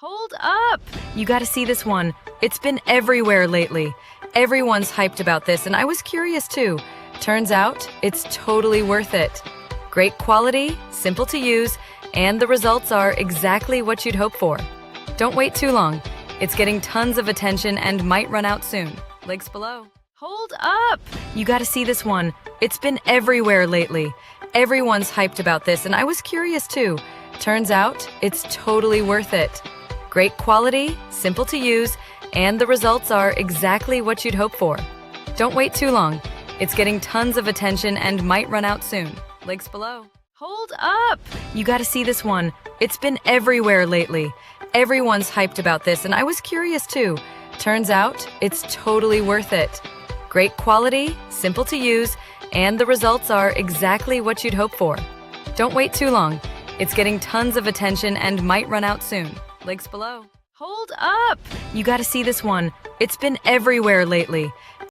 Hold up! You gotta see this one. It's been everywhere lately. Everyone's hyped about this, and I was curious too. Turns out, it's totally worth it. Great quality, simple to use, and the results are exactly what you'd hope for. Don't wait too long. It's getting tons of attention and might run out soon. Links below. Hold up! You gotta see this one. It's been everywhere lately. Everyone's hyped about this, and I was curious too. Turns out, it's totally worth it. Great quality, simple to use, and the results are exactly what you'd hope for. Don't wait too long. It's getting tons of attention and might run out soon. Links below. Hold up! You gotta see this one. It's been everywhere lately. Everyone's hyped about this, and I was curious too. Turns out, it's totally worth it. Great quality, simple to use, and the results are exactly what you'd hope for. Don't wait too long. It's getting tons of attention and might run out soon. Links below. Hold up! You gotta see this one. It's been everywhere lately.